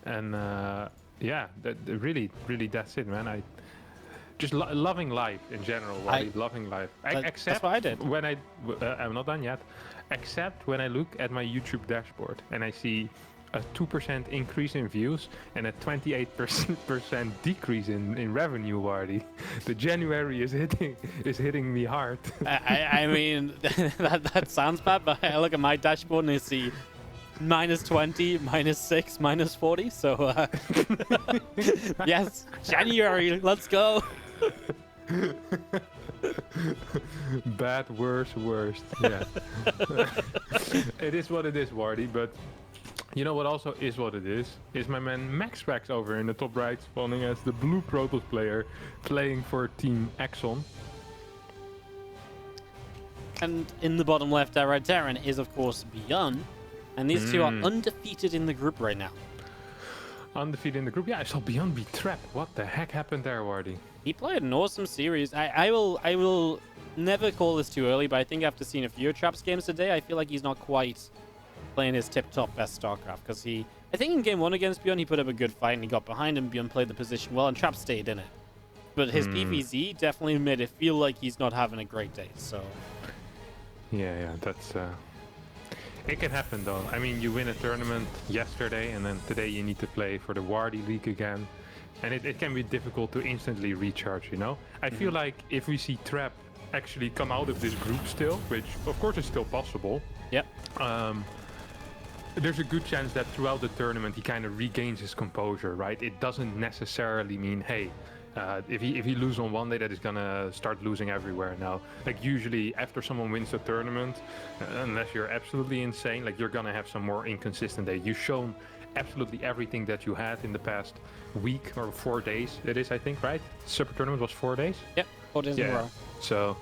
And yeah, really, that's it, man. I just loving life in general, Wally. Loving life. That's Except what I did. when I'm not done yet. Except when I look at my YouTube dashboard and I see a 2% increase in views and a 28% decrease in revenue, Wardy. The January is hitting me hard. I mean, that sounds bad, but I look at my dashboard and I see -20, -6, -40. So yes, January, let's go. Bad, worst. Yeah. It is what it is, Wardy, but you know what also is what it is my man MaxPax over in the top right, spawning as the blue Protoss player, playing for Team Exxon. And in the bottom left, right Terran is of course ByuN, and these two are undefeated in the group right now. Undefeated in the group. Yeah, I saw ByuN be trapped. What the heck happened there, Wardy? He played an awesome series. I will never call this too early, but I think after seeing a few Traps games today, I feel like he's not quite playing his tip-top best Starcraft, because I think in game 1 against ByuN, he put up a good fight and he got behind him. ByuN played the position well and Traps stayed in it. But his PvZ definitely made it feel like he's not having a great day, so... Yeah, that's... It can happen though. I mean, you win a tournament yesterday and then today you need to play for the Wardy League again. And it can be difficult to instantly recharge, you know? I feel like if we see Trap actually come out of this group still, which of course is still possible. Yep. There's a good chance that throughout the tournament he kind of regains his composure, right? It doesn't necessarily mean, hey, if he loses on one day, that is gonna start losing everywhere now. Like usually after someone wins the tournament, unless you're absolutely insane, like you're gonna have some more inconsistent day. You've shown absolutely everything that you had in the past week or 4 days. It is, I think, right? Super tournament was 4 days. Yep, 4 days in a row. So,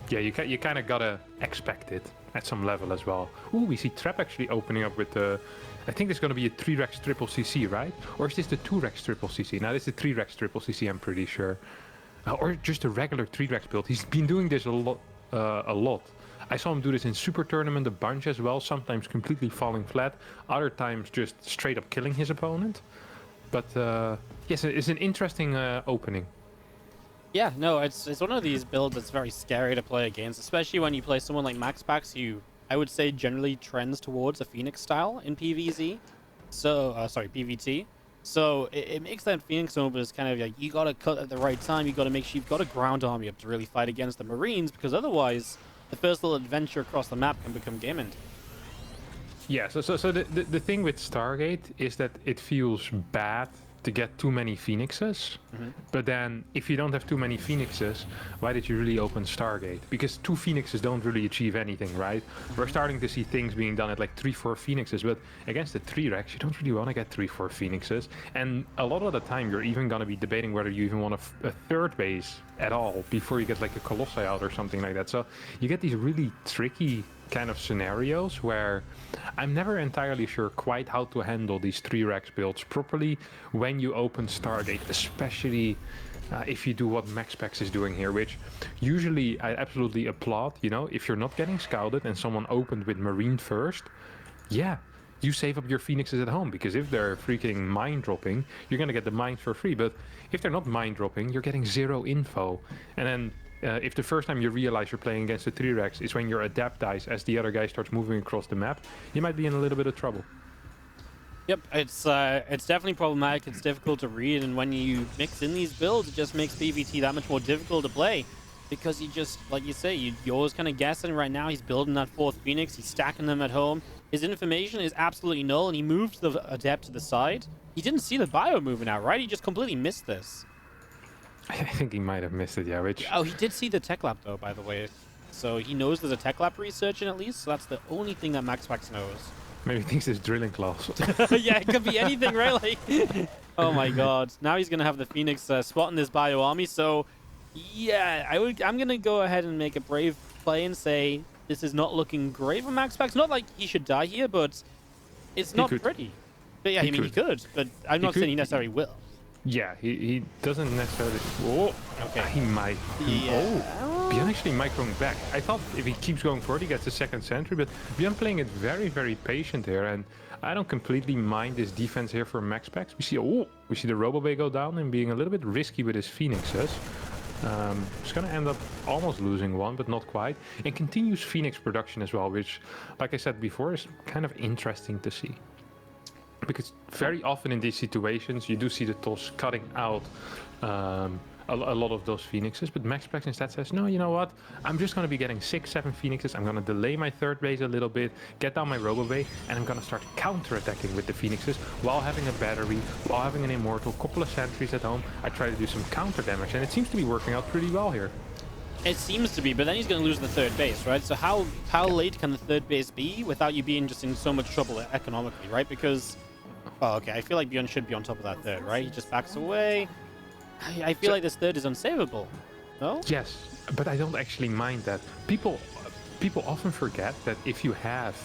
you kind of gotta expect it at some level as well. Ooh, we see Trap actually opening up with the. I think there's going to be a 3-Rex triple CC, right? Or is this the 2-Rex triple CC? Now, this is the 3-Rex triple CC, I'm pretty sure. Or just a regular 3-Rex build. He's been doing this a lot. I saw him do this in Super Tournament a bunch as well, sometimes completely falling flat, other times just straight up killing his opponent. But yes, it's an interesting opening. Yeah, no, it's one of these builds that's very scary to play against, especially when you play someone like MaxPax, who I would say generally trends towards a Phoenix style in PvZ. So, PvT. So it makes that Phoenix Noble kind of like, you gotta cut at the right time, you gotta make sure you've got a ground army up to really fight against the Marines, because otherwise the first little adventure across the map can become game ending. Yeah, so the thing with Stargate is that it feels bad to get too many Phoenixes, but then if you don't have too many Phoenixes, why did you really open Stargate? Because 2 Phoenixes don't really achieve anything, right? We're starting to see things being done at like 3-4 Phoenixes, but against the 3-Rex, you don't really want to get 3-4 Phoenixes, and a lot of the time you're even going to be debating whether you even want a 3rd base at all before you get like a Colossi out or something like that. So you get these really tricky kind of scenarios where I'm never entirely sure quite how to handle these 3-Rex builds properly when you open Stargate, especially if you do what MaxPax is doing here, which usually I absolutely applaud. You know, if you're not getting scouted and someone opened with Marine first, yeah, you save up your Phoenixes at home, because if they're freaking mine dropping, you're gonna get the mines for free. But if they're not mine dropping, you're getting 0 info. And then if the first time you realize you're playing against the 3-Rex is when your adapt dies as the other guy starts moving across the map, you might be in a little bit of trouble. Yep, it's definitely problematic. It's difficult to read, and when you mix in these builds, it just makes PvT that much more difficult to play, because you just, like you say, you're always kind of guessing. Right now, he's building that 4th Phoenix, he's stacking them at home. His information is absolutely null, and he moved the adept to the side. He didn't see the bio moving out, right? He just completely missed this. I think he might have missed it, yeah. Which... Oh, he did see the tech lab, though, by the way. So he knows there's a tech lab research in at least, so that's the only thing that MaxPax knows. Maybe he thinks it's drilling class. Yeah, it could be anything, right? Like, oh my god. Now he's going to have the Phoenix spotting this bio army, so yeah, I'm going to go ahead and make a brave play and say this is not looking great for MaxPax. Not like he should die here, but it's not pretty. But yeah, I mean, he could, but I'm not saying he necessarily will. Yeah, he doesn't necessarily. Oh, Okay. he might. Yeah. Oh, ByuN actually might going back. I thought if he keeps going forward, he gets the second sentry, but ByuN playing it very, very patient here, and I don't completely mind this defense here for MaxPax. We see the RoboBay go down and being a little bit risky with his Phoenixes. He's gonna end up almost losing one, but not quite. And continues Phoenix production as well, which, like I said before, is kind of interesting to see. Because very often in these situations, you do see the toss cutting out a lot of those Phoenixes, but MaxPax instead says, no, you know what? I'm just going to be getting 6-7 Phoenixes. I'm going to delay my third base a little bit, get down my RoboBay, and I'm going to start counter-attacking with the Phoenixes while having a battery, while having an Immortal, couple of sentries at home. I try to do some counter damage, and it seems to be working out pretty well here. It seems to be, but then he's going to lose the third base, right? So how late can the third base be without you being just in so much trouble economically, right? Because, oh, okay, I feel like ByuN should be on top of that third, right? He just backs away. I feel like this third is unsavable, no? Yes, but I don't actually mind that. People often forget that if you have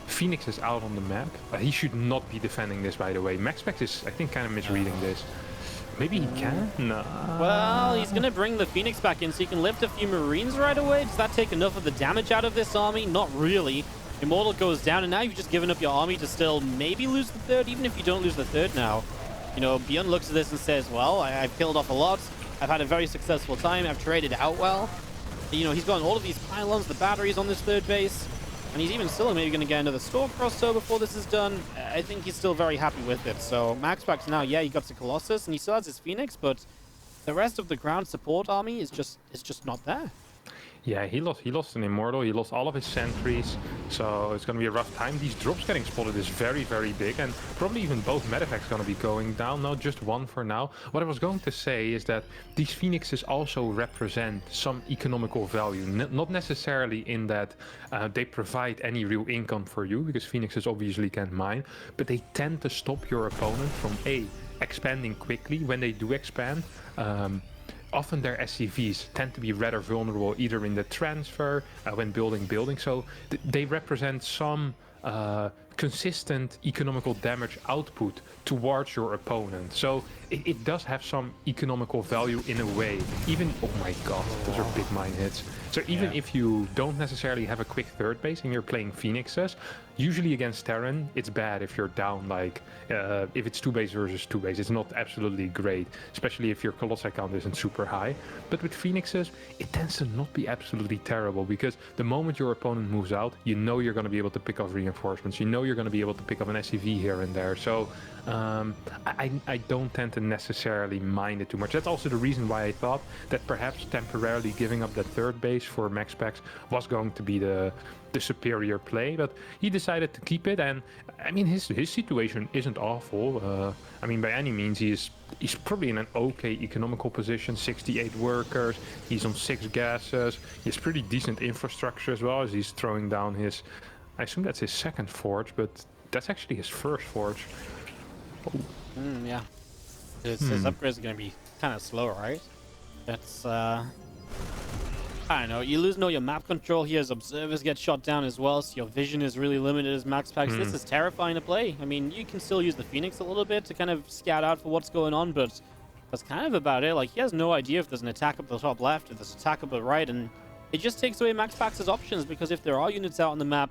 Phoenixes out on the map, he should not be defending this, by the way. MaxPax is, I think, kind of misreading this. Maybe he can? No. Well, he's going to bring the Phoenix back in so he can lift a few Marines right away. Does that take enough of the damage out of this army? Not really. Immortal goes down, and now you've just given up your army to still maybe lose the third, even if you don't lose the third now. You know, ByuN looks at this and says, well, I've killed off a lot. I've had a very successful time. I've traded out well. You know, he's got all of these pylons, the batteries on this third base. And he's even still maybe going to get another Storm Crossbow before this is done. I think he's still very happy with it. So MaxPax now, yeah, he got the Colossus and he still has his Phoenix, but the rest of the ground support army is just not there. Yeah, he lost an Immortal, he lost all of his sentries, so it's going to be a rough time. These drops getting spotted is very, very big, and probably even both medevac's going to be going down, not just one for now. What I was going to say is that these Phoenixes also represent some economical value, not necessarily in that they provide any real income for you, because Phoenixes obviously can't mine, but they tend to stop your opponent from expanding quickly. When they do expand, often their SCVs tend to be rather vulnerable either in the transfer, when building buildings, so they represent some consistent economical damage output towards your opponent. So it does have some economical value in a way. Even, oh my god, those are big mine hits. So even if you don't necessarily have a quick third base and you're playing Phoenixes, usually against Terran, it's bad if you're down, like, if it's 2 base versus 2 base, it's not absolutely great, especially if your Colossi count isn't super high. But with Phoenixes, it tends to not be absolutely terrible, because the moment your opponent moves out, you know you're going to be able to pick up reinforcements, you know you're going to be able to pick up an SCV here and there. So I don't tend to necessarily mind it too much. That's also the reason why I thought that perhaps temporarily giving up that third base for MaxPax was going to be the superior play, but he decided to keep it. And I mean, his situation isn't awful. I mean, by any means, he's probably in an okay economical position. 68 workers, he's on 6 gases, he has pretty decent infrastructure as well, as he's throwing down his, I assume that's his second forge, but that's actually his first forge. Oh. Yeah, his upgrades are going to be kind of slow, right? That's I don't know, you lose your map control here as observers get shot down as well, so your vision is really limited as MaxPax. This is terrifying to play. I mean, you can still use the Phoenix a little bit to kind of scout out for what's going on, but that's kind of about it. Like, he has no idea if there's an attack up the top left, if there's an attack up the right, and it just takes away MaxPax's options, because if there are units out on the map,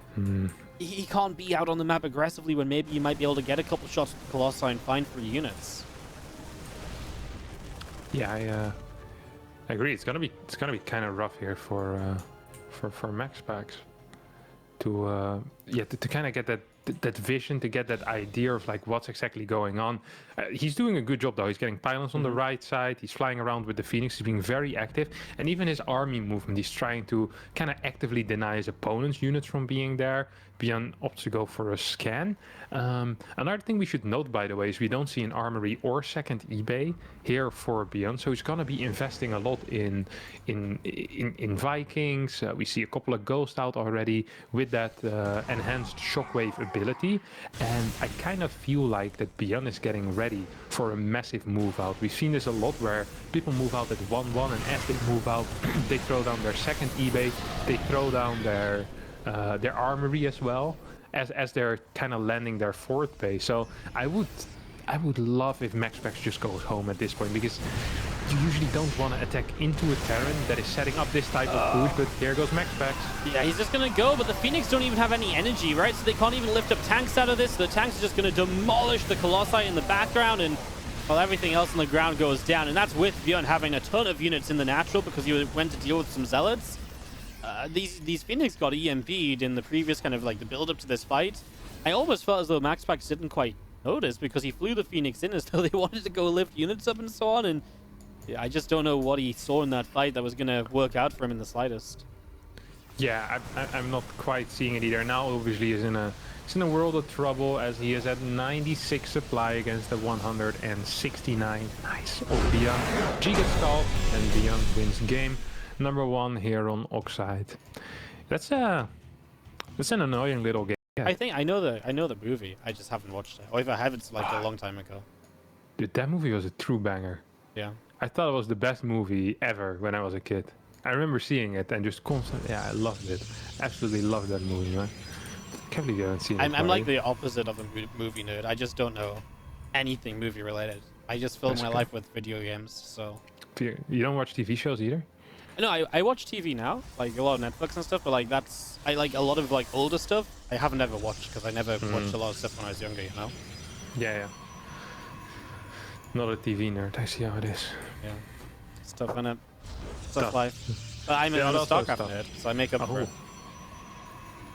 he can't be out on the map aggressively when maybe you might be able to get a couple shots with the Colossi and find 3 units. Yeah, I agree. It's gonna be kind of rough here for MaxPax to kind of get that vision, to get that idea of like what's exactly going on. He's doing a good job though. He's getting pylons on the right side. He's flying around with the Phoenix. He's being very active, and even his army movement, he's trying to kind of actively deny his opponent's units from being there. ByuN opts to go for a scan. Another thing we should note, by the way, is we don't see an armory or second eBay here for ByuN, so he's gonna be investing a lot in Vikings. We see a couple of ghosts out already with that enhanced shockwave ability, and I kind of feel like that ByuN is getting ready for a massive move out. We've seen this a lot where people move out at 1-1, and as they move out, they throw down their second eBay, they throw down their armory as well, as they're kind of landing their fourth base. So I I would love if MaxPax just goes home at this point, because you usually don't want to attack into a Terran that is setting up this type of push, but here goes MaxPax. Yeah, he's just going to go, but the Phoenix don't even have any energy, right? So they can't even lift up tanks out of this. The tanks are just going to demolish the Colossi in the background, and well, everything else on the ground goes down. And that's with ByuN having a ton of units in the natural because he went to deal with some Zealots. These Phoenix got EMP'd in the previous kind of like the build-up to this fight. I almost felt as though MaxPax didn't quite notice because he flew the Phoenix in as though they wanted to go lift units up and so on, and I just don't know what he saw in that fight that was going to work out for him in the slightest. Yeah, I'm not quite seeing it either. Now obviously he's in a world of trouble as he is at 96 supply against the 169. Nice. Oh, ByuN. Giga stall, and ByuN wins game number 1 here on Oxide. That's an annoying little game. Yeah. I think I know the movie. I just haven't watched it. Or if I have, it's like a long time ago. Dude, that movie was a true banger. Yeah. I thought it was the best movie ever when I was a kid. I remember seeing it and just constantly, yeah, I loved it. Absolutely loved that movie, man. Can't believe you haven't seen it. I'm like the opposite of a movie nerd. I just don't know anything movie related. I just fill my life with video games, so. You don't watch TV shows either? No, I watch TV now, like a lot of Netflix and stuff, but like I like a lot of like older stuff. I haven't ever watched because I never watched a lot of stuff when I was younger, you know? Yeah. Not a TV nerd, I see how it is. Yeah. Stuff in it. Stuff life. But I'm a Starcraft nerd, so I make up for it.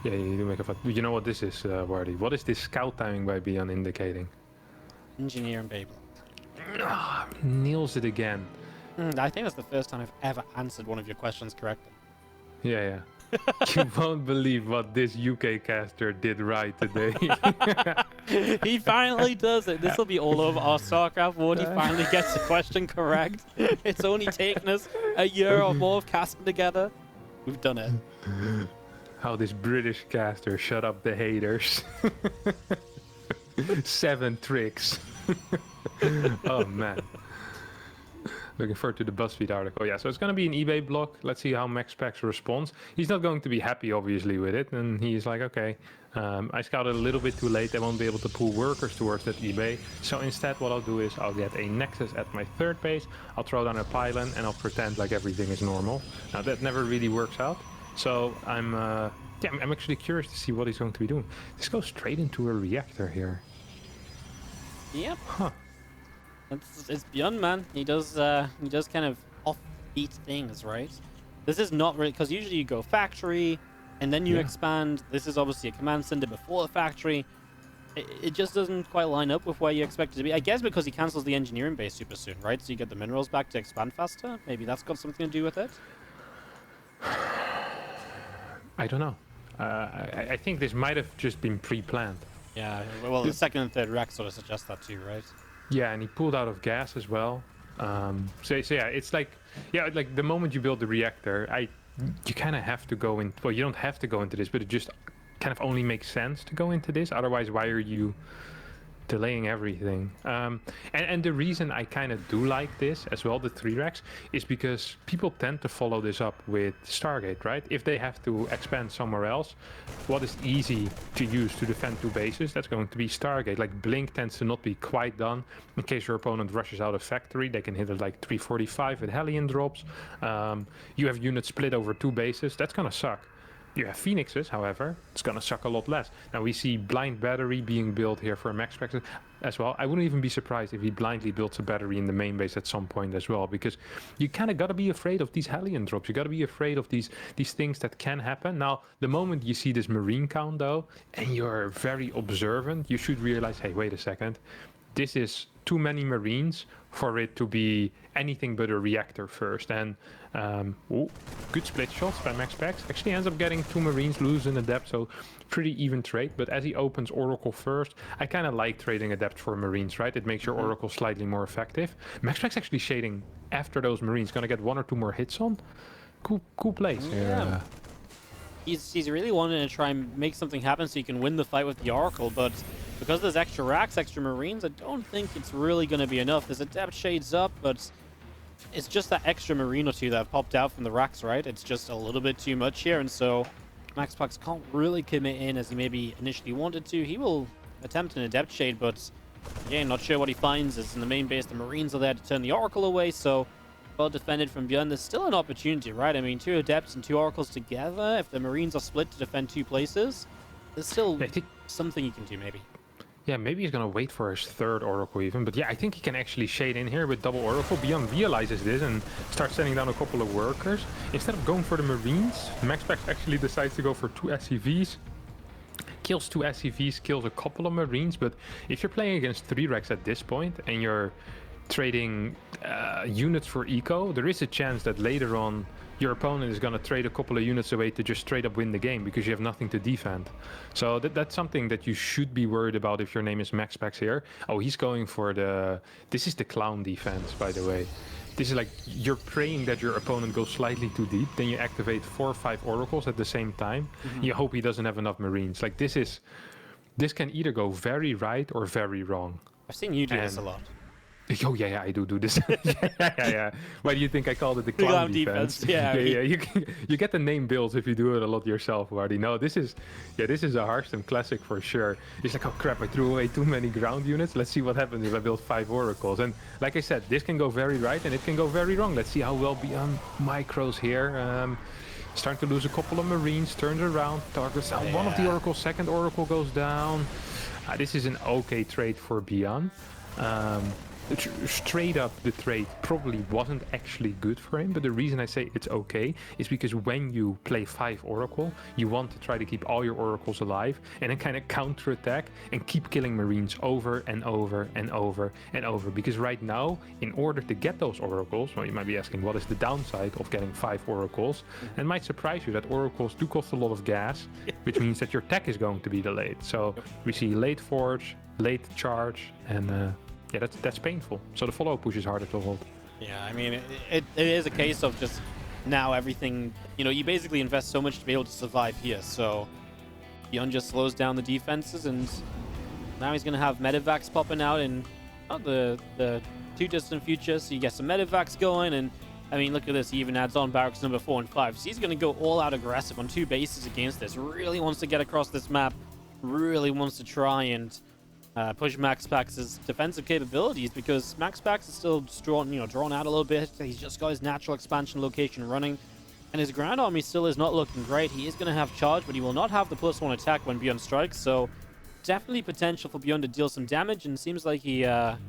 Yeah, you do make up for it. You know what this is, Wardy? What is this scout timing by ByuN indicating? Engineering, baby. Nails it again. I think that's the first time I've ever answered one of your questions correctly. Yeah. You won't believe what this UK caster did right today. He finally does it. This will be all over our Starcraft War. He finally gets the question correct. It's only taken us a year or more of casting together. We've done it. How this British caster shut up the haters. 7 tricks. Oh man. Looking forward to the BuzzFeed article. Yeah, so it's going to be an eBay block. Let's see how MaxPax responds. He's not going to be happy, obviously, with it. And he's like, okay, I scouted a little bit too late. I won't be able to pull workers towards that eBay. So instead, what I'll do is I'll get a Nexus at my 3rd base. I'll throw down a pylon and I'll pretend like everything is normal. Now, that never really works out. So I'm actually curious to see what he's going to be doing. This goes straight into a reactor here. Yep. Huh. It's ByuN, man. He does kind of offbeat things, right? This is not really, because usually you go factory and then you expand. This is obviously a command center before the factory. It just doesn't quite line up with where you expect it to be. I guess because he cancels the engineering base super soon, right? So you get the minerals back to expand faster. Maybe that's got something to do with it. I don't know. I think this might have just been pre-planned. Yeah, well, the 2nd and 3rd rack sort of suggest that too, right? Yeah, and he pulled out of gas as well. So yeah, it's like, like the moment you build the reactor, you kind of have to go in. Well, you don't have to go into this, but it just kind of only makes sense to go into this. Otherwise, why are you delaying everything? And the reason I kind of do like this as well, the 3 racks, is because people tend to follow this up with Stargate, right? If they have to expand somewhere else, what is easy to use to defend 2 bases? That's going to be Stargate. Like Blink tends to not be quite done. In case your opponent rushes out of factory, they can hit it like 345 with Hellion drops. You have units split over 2 bases. That's gonna suck. You have Phoenixes, however, it's gonna suck a lot less. Now we see blind battery being built here for MaxPax as well. I wouldn't even be surprised if he blindly builds a battery in the main base at some point as well, because you kind of gotta be afraid of these Hellion drops. You gotta be afraid of these things that can happen. Now, the moment you see this Marine count though, and you're very observant, you should realize, hey, wait a second, this is too many Marines for it to be anything but a reactor first. And ooh, good split shots by MaxPax. Actually ends up getting 2 Marines, losing Adept, so pretty even trade. But as he opens Oracle first, I kind of like trading Adept for Marines, right? It makes your Oracle slightly more effective. MaxPax actually shading after those Marines, gonna get 1 or 2 more hits on. Cool plays here. He's really wanting to try and make something happen so he can win the fight with the Oracle, but because there's extra racks, extra Marines, I don't think it's really going to be enough. There's Adept shades up, but it's just that extra Marine or 2 that have popped out from the racks, right? It's just a little bit too much here, and so MaxPax can't really commit in as he maybe initially wanted to. He will attempt an Adept shade, but Again, not sure what he finds, as in the main base, the Marines are there to turn the Oracle away, so well defended from ByuN. There's still an opportunity, right? I mean, 2 Adepts and 2 Oracles together, if the Marines are split to defend 2 places, there's still something you can do, maybe. Yeah, maybe he's gonna wait for his 3rd Oracle even, but yeah, I think he can actually shade in here with double Oracle. ByuN realizes this and starts sending down a couple of workers. Instead of going for the Marines, MaxPax actually decides to go for 2 SCVs. Kills 2 SCVs, kills a couple of Marines, but if you're playing against 3 Rex at this point and you're trading units for eco, there is a chance that later on your opponent is going to trade a couple of units away to just straight up win the game because you have nothing to defend. So that's something that you should be worried about if your name is MaxPax here. Oh, he's going for the... This is the clown defense, by the way. This is like, you're praying that your opponent goes slightly too deep, then you activate 4 or 5 oracles at the same time. You hope he doesn't have enough Marines. Like, this can either go very right or very wrong. I've seen you do this a lot. Oh yeah, I do this. yeah. Why do you think I called it the clown defense? Yeah. You get the name builds if you do it a lot yourself, Wardy. No, this is a Hearthstone classic for sure. It's like, oh crap, I threw away too many ground units. Let's see what happens if I build 5 oracles. And like I said, this can go very right and it can go very wrong. Let's see how well ByuN micros here. Starting to lose a couple of Marines, turns around, targets down one of the oracles, 2nd oracle goes down. This is an okay trade for ByuN. Straight up, the trade probably wasn't actually good for him, but the reason I say it's okay is because when you play 5 Oracle, you want to try to keep all your Oracles alive and then kind of counter-attack and keep killing Marines over and over and over and over. Because right now, in order to get those Oracles, well, you might be asking, what is the downside of getting 5 Oracles? And it might surprise you that Oracles do cost a lot of gas, which means that your tech is going to be delayed. So we see late Forge, late Charge, and... yeah, that's painful. So the follow push is harder to hold. Yeah, I mean, it is a case of just now everything, you basically invest so much to be able to survive here. So ByuN just slows down the defenses, and now he's going to have Medivacs popping out in the too distant future. So you get some Medivacs going, and I mean, look at this. He even adds on barracks number 4 and 5. So he's going to go all out aggressive on 2 bases against this. Really wants to get across this map. Really wants to try and push MaxPax's defensive capabilities, because MaxPax is still drawn out a little bit. He's just got his natural expansion location running, and his ground army still is not looking great. He is going to have charge, but he will not have the +1 attack when ByuN strikes, so definitely potential for ByuN to deal some damage, and seems like he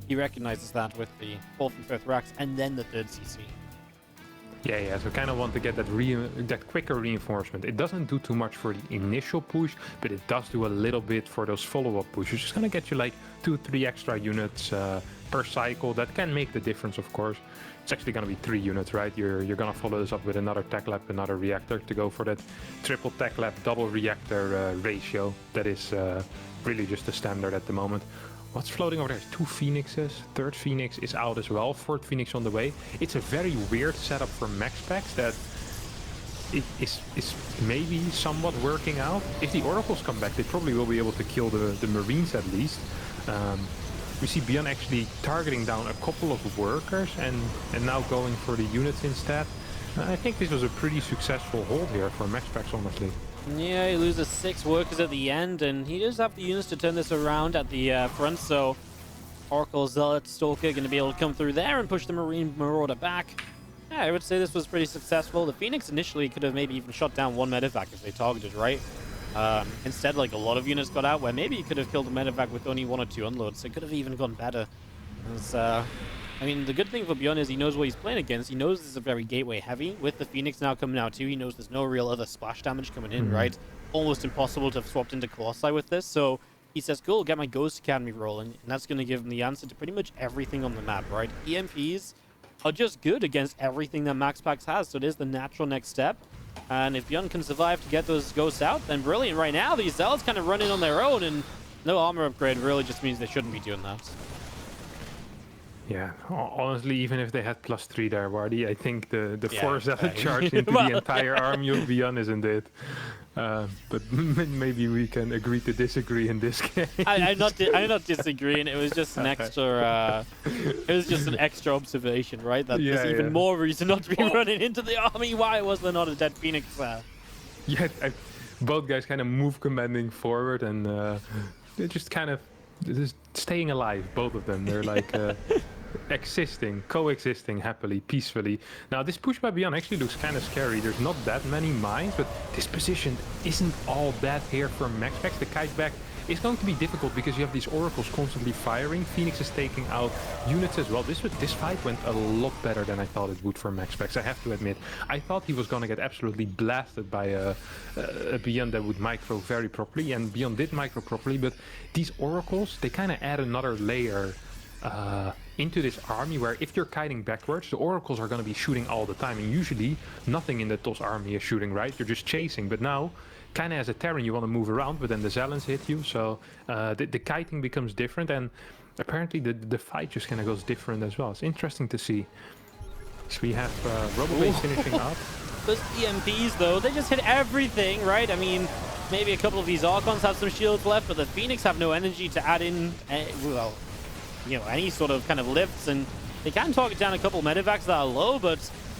recognizes that with the 4th and 5th racks and then the 3rd CC. Yeah, so kind of want to get that quicker reinforcement. It doesn't do too much for the initial push, but it does do a little bit for those follow-up pushes. It's going to get you like 2-3 extra units per cycle. That can make the difference, of course. It's actually going to be 3 units, right? You're going to follow this up with another tech lab, another reactor to go for that triple tech lab, double reactor ratio. That is really just the standard at the moment. What's floating over there is 2 Phoenixes. 3rd Phoenix is out as well. 4th Phoenix on the way. It's a very weird setup for MaxPax that it is maybe somewhat working out. If the Oracles come back, they probably will be able to kill the Marines at least. We see ByuN actually targeting down a couple of workers and now going for the units instead. I think this was a pretty successful hold here for MaxPax, honestly. Yeah, he loses 6 workers at the end, and he does have the units to turn this around at the front, so Oracle, Zealot, Stalker going to be able to come through there and push the Marine Marauder back. Yeah, I would say this was pretty successful. The Phoenix initially could have maybe even shot down 1 medevac if they targeted right. Instead, like, a lot of units got out, where maybe you could have killed a medevac with only 1 or 2 unloads. It could have even gone better. I mean, the good thing for ByuN is he knows what he's playing against. He knows this is a very gateway heavy. With the Phoenix now coming out too, he knows there's no real other splash damage coming in, right? Almost impossible to have swapped into Colossi with this. So he says, cool, get my Ghost Academy rolling. And that's going to give him the answer to pretty much everything on the map, right? EMPs are just good against everything that MaxPax has. So it is the natural next step. And if ByuN can survive to get those Ghosts out, then brilliant. Right now, these Zealots kind of running on their own, and no armor upgrade really just means they shouldn't be doing that. Yeah, honestly, even if they had +3 there, Wardy, I think the force that charge into the entire army of ByuN isn't it. But maybe we can agree to disagree in this case. I'm not disagreeing. It was just an extra. It was just an extra observation, right? That there's even more reason not to be running into the army. Why was there not a dead Phoenix there? Yeah, both guys kind of move commanding forward, and they just kind of just staying alive, both of them. They're like coexisting happily, peacefully. Now this push by ByuN actually looks kind of scary. There's not that many mines, but this position isn't all bad here for MaxPax. The kite back is going to be difficult because you have these oracles constantly firing. Phoenix is taking out units as well. This fight went a lot better than I thought it would for MaxPax, I have to admit. I thought he was going to get absolutely blasted by a ByuN that would micro very properly, and ByuN did micro properly, but these oracles, they kind of add another layer into this army where if you're kiting backwards, the oracles are going to be shooting all the time, and usually nothing in the TOS army is shooting, right? You're just chasing, but now kind of as a Terran you want to move around, but then the Zellens hit you, so the kiting becomes different, and apparently the fight just kind of goes different as well. It's interesting to see. So we have Robobase finishing up. Those EMPs though, they just hit everything, right? I mean, maybe a couple of these Archons have some shields left, but the Phoenix have no energy to add in, well, you know, any sort of kind of lifts, and they can target down a couple of medevacs that are low, but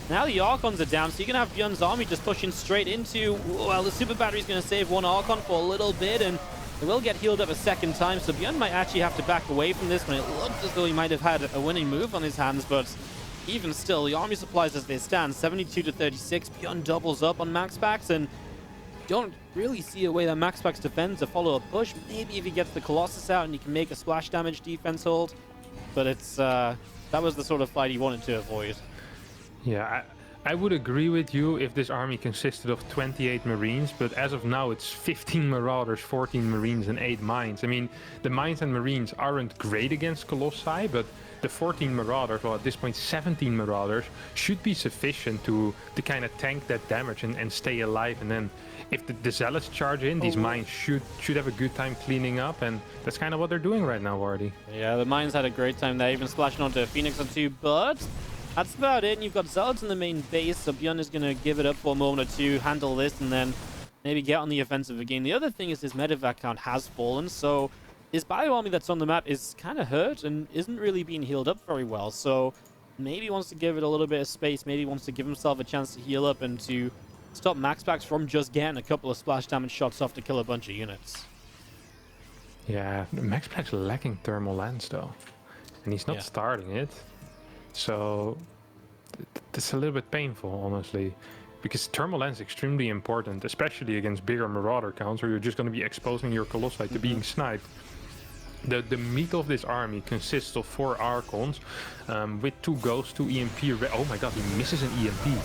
now the Archons are down, so you're going to have ByuN's army just pushing straight into, well, the Super Battery's going to save one Archon for a little bit, and it will get healed up a second time, so ByuN might actually have to back away from this when it looked as though he might have had a winning move on his hands, but even still, the army supplies as they stand, 72 to 36, ByuN doubles up on MaxPax, and don't really see a way that MaxPax defends a follow-up push. Maybe if he gets the Colossus out and he can make a splash damage defense hold, but it's that was the sort of fight he wanted to avoid. Yeah, I would agree with you if this army consisted of 28 Marines, but as of now it's 15 Marauders, 14 Marines, and 8 Mines. I mean, the Mines and Marines aren't great against Colossi, but the 14 Marauders, well at this point 17 Marauders, should be sufficient to kind of tank that damage and stay alive. And then if the Zealots charge in, these Mines should have a good time cleaning up, and that's kind of what they're doing right now, Wardy. Yeah, the Mines had a great time there, even splashing onto a Phoenix or two, but that's about it. And you've got Zealots in the main base, so ByuN is going to give it up for a moment or two, handle this, and then maybe get on the offensive again. The other thing is his medevac count has fallen, so his bio army that's on the map is kind of hurt and isn't really being healed up very well. So maybe wants to give it a little bit of space, maybe wants to give himself a chance to heal up and to stop MaxPax from just getting a couple of splash damage shots off to kill a bunch of units. Yeah, MaxPax lacking thermal lens though, and he's not starting it. So it's a little bit painful, honestly, because thermal lens is extremely important, especially against bigger Marauder counts where you're just going to be exposing your Colossi to being sniped. The meat of this army consists of 4 Archons with 2 Ghosts, 2 EMP. Oh my god, he misses an EMP.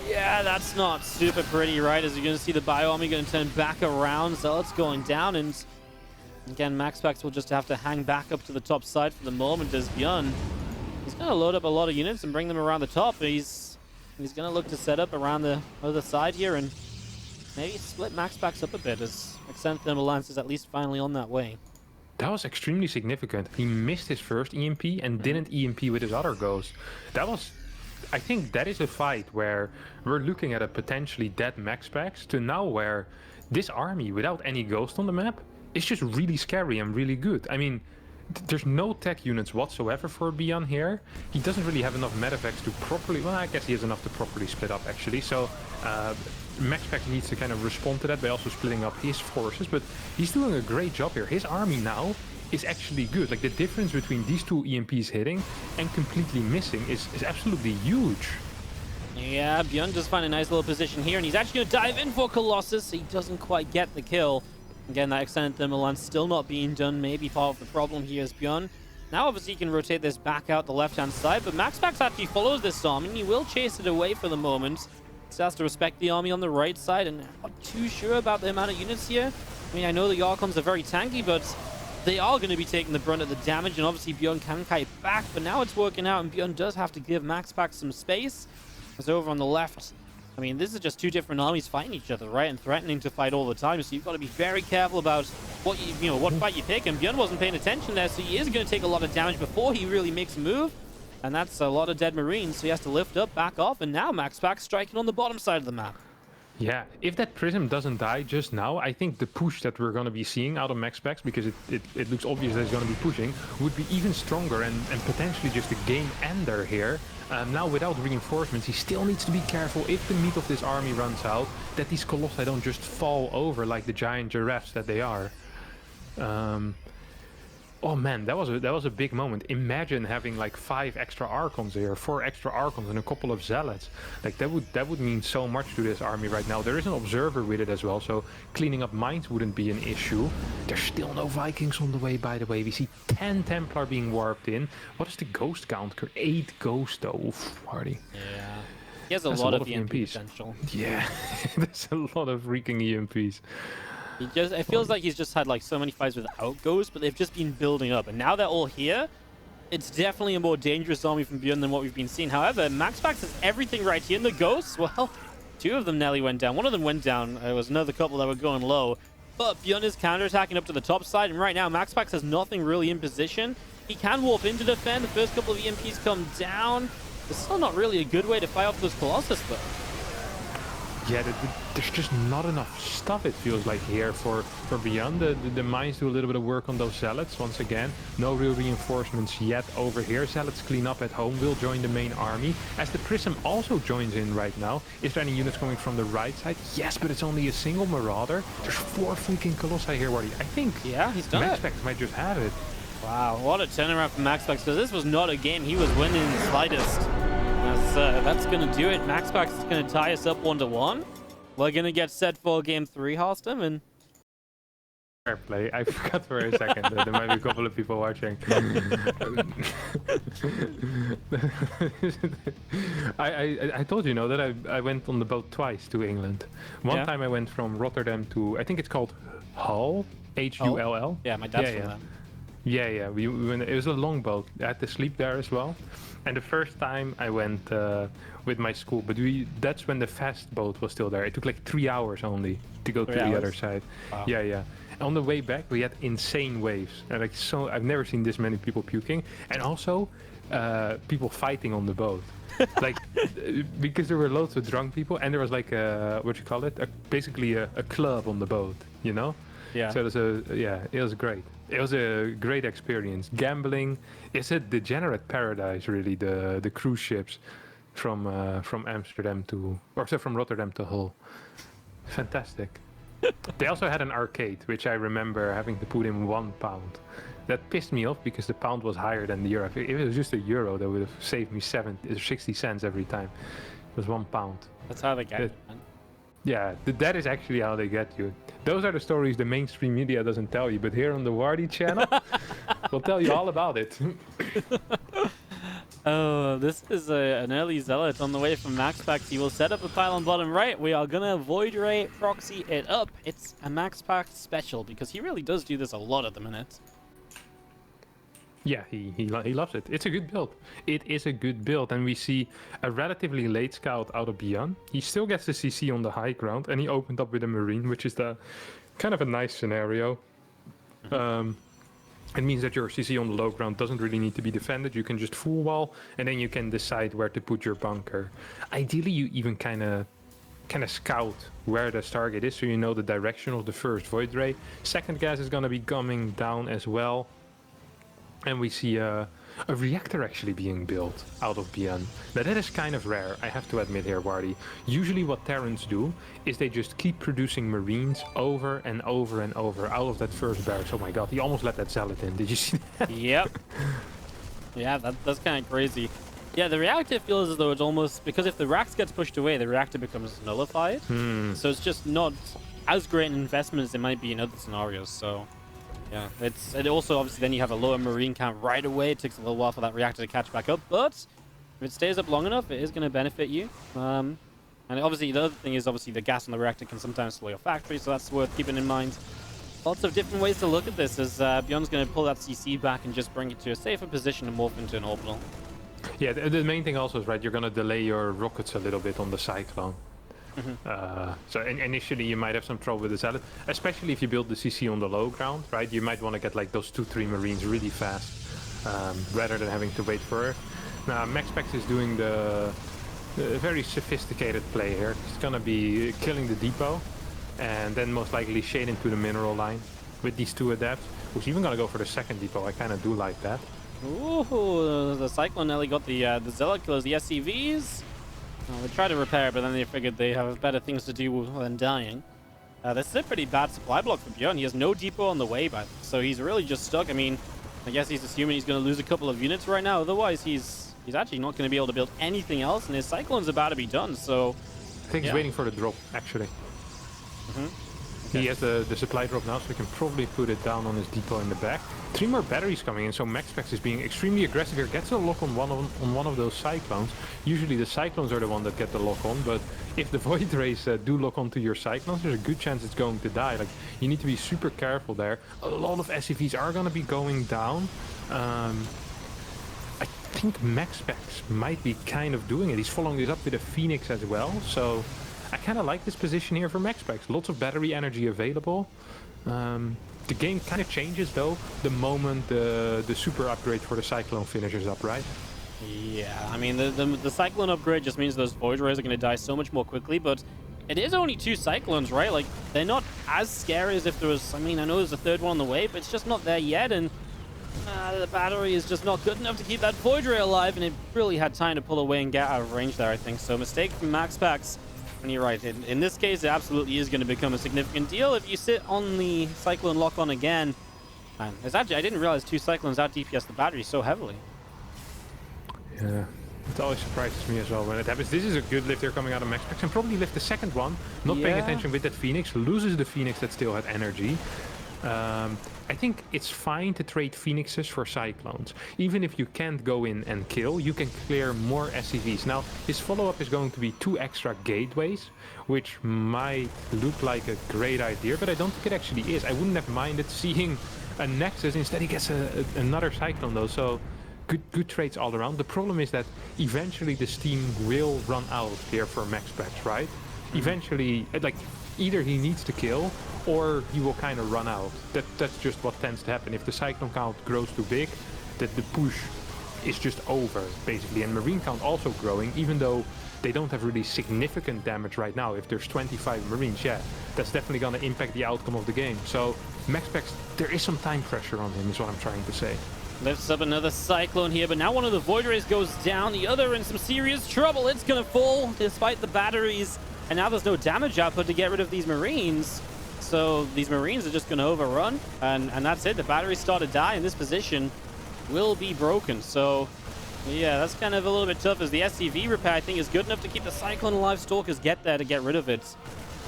Yeah, that's not super pretty, right? As you're going to see the bio army going to turn back around, Zealots going down, and again, MaxPax will just have to hang back up to the top side for the moment as ByuN. He's going to load up a lot of units and bring them around the top. He's going to look to set up around the other side here and maybe split MaxPax up a bit as Extended Thermal Lance is at least finally on that way. That was extremely significant. He missed his first EMP and didn't EMP with his other Ghost. I think that is a fight where we're looking at a potentially dead MaxPax to now where this army without any Ghost on the map is just really scary and really good. I mean, there's no tech units whatsoever for ByuN here. He doesn't really have enough medevacs to properly... Well, I guess he has enough to properly split up, actually. So MaxPax needs to kind of respond to that by also splitting up his forces. But he's doing a great job here. His army now is actually good. Like, the difference between these 2 EMPs hitting and completely missing is absolutely huge. Yeah, ByuN just find a nice little position here, and he's actually going to dive in for Colossus. He doesn't quite get the kill. Again, that extended thermal lance still not being done. Maybe part of the problem here is ByuN. Now, obviously, he can rotate this back out the left-hand side, but MaxPax actually follows this army, and he will chase it away for the moment. He has to respect the army on the right side, and I'm not too sure about the amount of units here. I mean, I know the Archons are very tanky, but they are going to be taking the brunt of the damage, and obviously ByuN can kite back, but now it's working out, and ByuN does have to give MaxPax some space. As over on the left, I mean, this is just 2 different armies fighting each other, right? And threatening to fight all the time. So you've got to be very careful about what what fight you pick. And ByuN wasn't paying attention there, so he is going to take a lot of damage before he really makes a move. And that's a lot of dead Marines, so he has to lift up, back off, and now MaxPax striking on the bottom side of the map. Yeah, if that Prism doesn't die just now, I think the push that we're going to be seeing out of MaxPax, because it looks obvious that he's going to be pushing, would be even stronger and potentially just a game ender here. Now, without reinforcements, he still needs to be careful if the meat of this army runs out, that these Colossi don't just fall over like the giant giraffes that they are. Oh man, that was a big moment. Imagine having like 5 extra Archons here, 4 extra Archons, and a couple of Zealots. Like that would mean so much to this army right now. There is an Observer with it as well, so cleaning up mines wouldn't be an issue. There's still no Vikings on the way, by the way. We see 10 Templar being warped in. What is the ghost count? 8 ghosts though. Oof, Hardy. Yeah. He has a lot of EMP potential. Yeah, there's a lot of freaking EMPs. It feels like he's just had like so many fights without ghosts, but they've just been building up. And now they're all here. It's definitely a more dangerous army from ByuN than what we've been seeing. However, MaxPax has everything right here. And the ghosts, well, 2 of them nearly went down. One of them went down. There was another couple that were going low. But ByuN is counterattacking up to the top side. And right now, MaxPax has nothing really in position. He can warp into defend. The first couple of EMPs come down. It's still not really a good way to fight off those Colossus, though. Yeah, there's just not enough stuff, it feels like, here for ByuN. The mines do a little bit of work on those Zealots, once again. No real reinforcements yet over here. Zealots clean up at home, will join the main army. As the Prism also joins in right now. Is there any units coming from the right side? Yes, but it's only a single Marauder. There's 4 freaking Colossi here, Wardy. I think yeah, he's done MaxPax might just have it. Wow, what a turnaround from MaxPax, because this was not a game he was winning in the slightest. That's going to do it. MaxPax is going to tie us up 1-1. We're going to get set for game 3, Halston, and... Fair play. I forgot for a second that there might be a couple of people watching. I told you, that I went on the boat twice to England. One time I went from Rotterdam to, I think it's called Hull, Hull. Yeah, my dad's from there. Yeah. We went, it was a long boat. I had to sleep there as well. And the first time I went with my school, but that's when the fast boat was still there. It took like 3 hours only to go to the other side. Wow. Yeah. On the way back, we had insane waves. And I've never seen this many people puking. And also, people fighting on the boat. Because there were loads of drunk people, and there was like basically a club on the boat, Yeah. So it was great. It was a great experience. Gambling is a degenerate paradise, really. The cruise ships from Rotterdam to Hull. Fantastic. They also had an arcade, which I remember having to put in £1. That pissed me off because the pound was higher than the euro. If it was just a euro, that would have saved me 60 cents every time. It was £1. That's how they get it, man. Yeah, that is actually how they get you. Those are the stories the mainstream media doesn't tell you, but here on the Wardy channel, we'll tell you all about it. Oh, this is an early Zealot on the way from MaxPax. He will set up a pile on bottom right. We are going to Void Ray proxy it up. It's a MaxPax special because he really does do this a lot at the minute. Yeah, he loves it. It's a good build. It is a good build, and we see a relatively late scout out of ByuN. He still gets the CC on the high ground, and he opened up with a Marine, which is the kind of a nice scenario. It means that your CC on the low ground doesn't really need to be defended. You can just full wall, and then you can decide where to put your bunker. Ideally, you even kind of scout where the target is, so you know the direction of the first Void Ray. Second gas is going to be coming down as well. And we see a reactor actually being built out of ByuN. Now that is kind of rare, I have to admit here, Wardy. Usually what Terrans do is they just keep producing Marines over and over and over out of that first barracks. Oh my god, he almost let that Zealot in. Did you see that? Yep. Yeah, that's kind of crazy. Yeah, the reactor feels as though it's almost... Because if the racks gets pushed away, the reactor becomes nullified. So it's just not as great an investment as it might be in other scenarios, so... Yeah, it also obviously then you have a lower Marine count right away. It takes a little while for that reactor to catch back up, but if it stays up long enough, it is going to benefit you. And obviously the other thing is obviously the gas on the reactor can sometimes slow your factory, so that's worth keeping in mind. Lots of different ways to look at this as ByuN's going to pull that CC back and just bring it to a safer position and morph into an orbital. Yeah, the main thing also is, right, you're going to delay your rockets a little bit on the Cyclone. So initially you might have some trouble with the Zealot, especially if you build the CC on the low ground, right? You might want to get like those 2-3 Marines really fast, rather than having to wait for it. Now MaxPax is doing the very sophisticated play here. He's gonna be killing the depot, and then most likely shade into the mineral line with these 2 adepts. Who's even gonna go for the second depot? I kind of do like that. Ooh, the Cyclone nearly got the Zealot killers, the SCVs. They tried to repair, but then they figured they have better things to do than dying. This is a pretty bad supply block for ByuN. He has no depot on the way, so he's really just stuck. I mean, I guess he's assuming he's going to lose a couple of units right now. Otherwise, he's actually not going to be able to build anything else, and his Cyclone's about to be done. So I think he's waiting for the drop, actually. He has the supply drop now, so he can probably put it down on his depot in the back. 3 more batteries coming in, so MaxPax is being extremely aggressive here. Gets a lock on one of those Cyclones. Usually the Cyclones are the one that get the lock on, but if the Void Rays do lock onto your Cyclones, there's a good chance it's going to die. Like, you need to be super careful there. A lot of SCVs are going to be going down. I think MaxPax might be kind of doing it. He's following this up with a Phoenix as well, so I kind of like this position here for MaxPax. Lots of battery energy available. The game kind of changes though the moment the super upgrade for the Cyclone finishes up, right? yeah, I mean, the Cyclone upgrade just means those Void Rays are going to die so much more quickly, but it is only 2 Cyclones, right? Like, they're not as scary as if there was, I mean, I know there's a third one on the way, but it's just not there yet, and the battery is just not good enough to keep that Void Ray alive, and it really had time to pull away and get out of range there, I think. So mistake from MaxPax. And you're right, in this case, it absolutely is going to become a significant deal if you sit on the Cyclone lock-on again. Man, it's actually, I didn't realize 2 Cyclones out DPS the battery so heavily. Yeah, it always surprises me as well when it happens. This is a good lift here coming out of MaxPax, and probably lift the second one. Not paying attention with that Phoenix, loses the Phoenix that still had energy. I think it's fine to trade Phoenixes for Cyclones. Even if you can't go in and kill, you can clear more SCVs. Now, his follow-up is going to be 2 extra gateways, which might look like a great idea, but I don't think it actually is. I wouldn't have minded seeing a Nexus. Instead, he gets another Cyclone, though, so good trades all around. The problem is that eventually the steam will run out here for MaxPax, right? Eventually, like, either he needs to kill, or he will kind of run out. That's just what tends to happen. If the Cyclone count grows too big, that the push is just over, basically. And Marine count also growing, even though they don't have really significant damage right now. If there's 25 Marines, yeah, that's definitely going to impact the outcome of the game. So MaxPax, there is some time pressure on him, is what I'm trying to say. Lifts up another Cyclone here, but now one of the Void Rays goes down. The other in some serious trouble. It's going to fall despite the batteries. And now there's no damage output to get rid of these Marines. So these Marines are just going to overrun. And that's it. The batteries start to die, and this position will be broken. So, yeah, that's kind of a little bit tough, as the SCV repair, I think, is good enough to keep the Cyclone alive. Stalkers get there to get rid of it.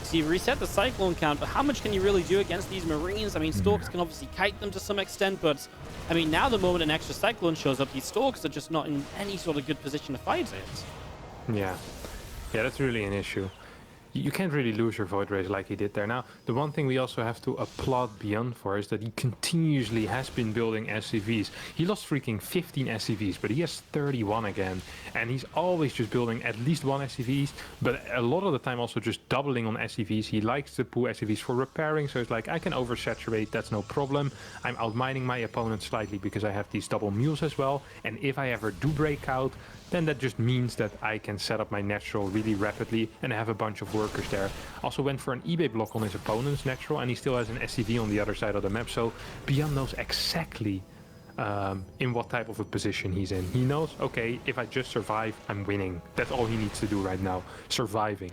So you've reset the Cyclone count, but how much can you really do against these Marines? I mean, Stalkers can obviously kite them to some extent, but, I mean, now the moment an extra Cyclone shows up, these Stalkers are just not in any sort of good position to fight it. Yeah, that's really an issue. You can't really lose your Void Rays like he did there. Now, the one thing we also have to applaud ByuN for is that he continuously has been building SCVs. He lost freaking 15 SCVs, but he has 31 again. And he's always just building at least 1 SCVs, but a lot of the time also just doubling on SCVs. He likes to pull SCVs for repairing, so it's like, I can oversaturate, that's no problem. I'm outmining my opponent slightly because I have these double mules as well. And if I ever do break out, then that just means that I can set up my natural really rapidly and have a bunch of workers there. Also went for an eBay block on his opponent's natural, and he still has an SCV on the other side of the map, so ByuN knows exactly in what type of a position he's in. He knows, okay, if I just survive, I'm winning. That's all he needs to do right now, surviving.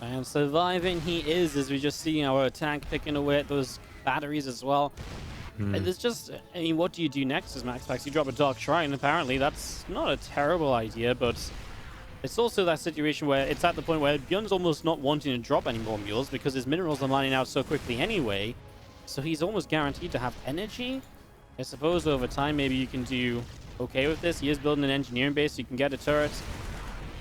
And surviving he is, as we just see our tank picking away at those batteries as well. There's just, I mean, what do you do next as MaxPax? You drop a Dark Shrine. Apparently, that's not a terrible idea, but it's also that situation where it's at the point where ByuN's almost not wanting to drop any more mules because his minerals are mining out so quickly anyway. So he's almost guaranteed to have energy. I suppose over time, maybe you can do okay with this. He is building an engineering base, so you can get a turret.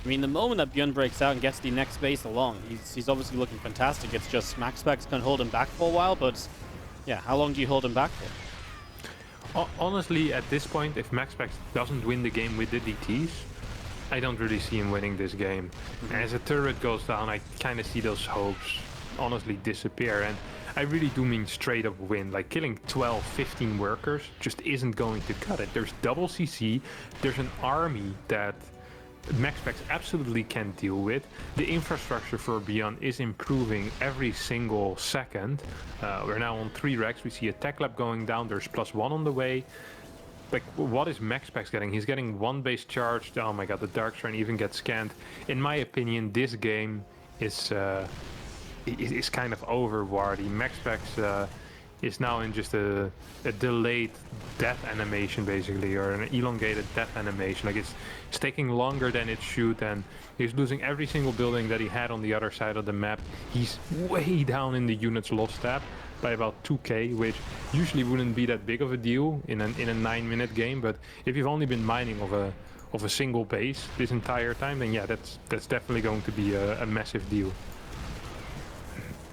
I mean, the moment that ByuN breaks out and gets the next base along, he's obviously looking fantastic. It's just MaxPax can hold him back for a while, but yeah, how long do you hold him back for? Honestly, at this point, if MaxPax doesn't win the game with the DTs, I don't really see him winning this game. As a turret goes down, I kind of see those hopes honestly disappear. And I really do mean straight up win. Like, killing 12, 15 workers just isn't going to cut it. There's double CC, there's an army that MaxPax absolutely can deal with. The infrastructure for ByuN is improving every single second. We're now on 3 racks. We see a tech lab going down. There's +1 on the way. Like, what is MaxPax getting? He's getting 1 base charged. Oh my god, the Dark Shrine even gets scanned. In my opinion, this game is kind of over, Wardy. MaxPax, is now in just a delayed death animation, basically, or an elongated death animation. Like it's taking longer than it should, and he's losing every single building that he had on the other side of the map. He's way down in the units lost tab by about 2k, which usually wouldn't be that big of a deal in a 9-minute game. But if you've only been mining of a single base this entire time, then yeah, that's definitely going to be a massive deal.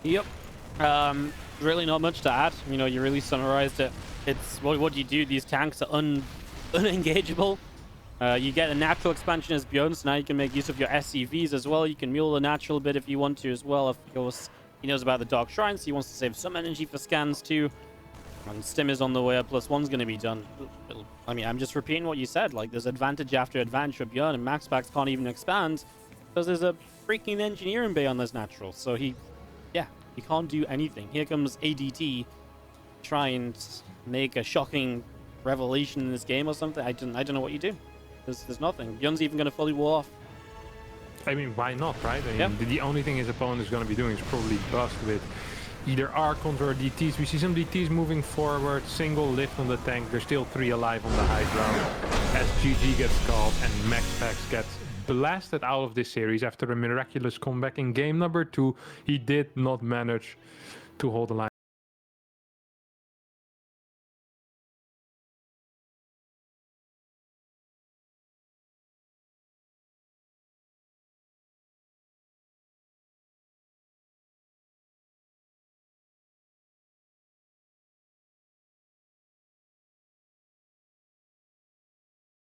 Yep. Really not much to add. You know, you really summarized it. It's what do you do? These tanks are unengageable. You get a natural expansion as ByuN, so now you can make use of your SCVs as well. You can mule the natural bit if you want to as well. Of course, he knows about the Dark Shrine, so he wants to save some energy for scans too. And Stim is on the way up, +1's going to be done. I mean, I'm just repeating what you said. Like, there's advantage after advantage for ByuN, and MaxPax can't even expand because there's a freaking engineering bay on this natural. So he can't do anything. Here comes ADT, try and make a shocking revelation in this game or something. I don't know what you do. There's nothing. ByuN's even going to fully wall off. I mean, why not, right? I mean, the only thing his opponent is going to be doing is probably bust with either Archons or DTs. We see some DTs moving forward, single lift on the tank. There's still 3 alive on the high ground as GG gets called and MaxPax gets blasted out of this series after a miraculous comeback in game number 2. He did not manage to hold the line.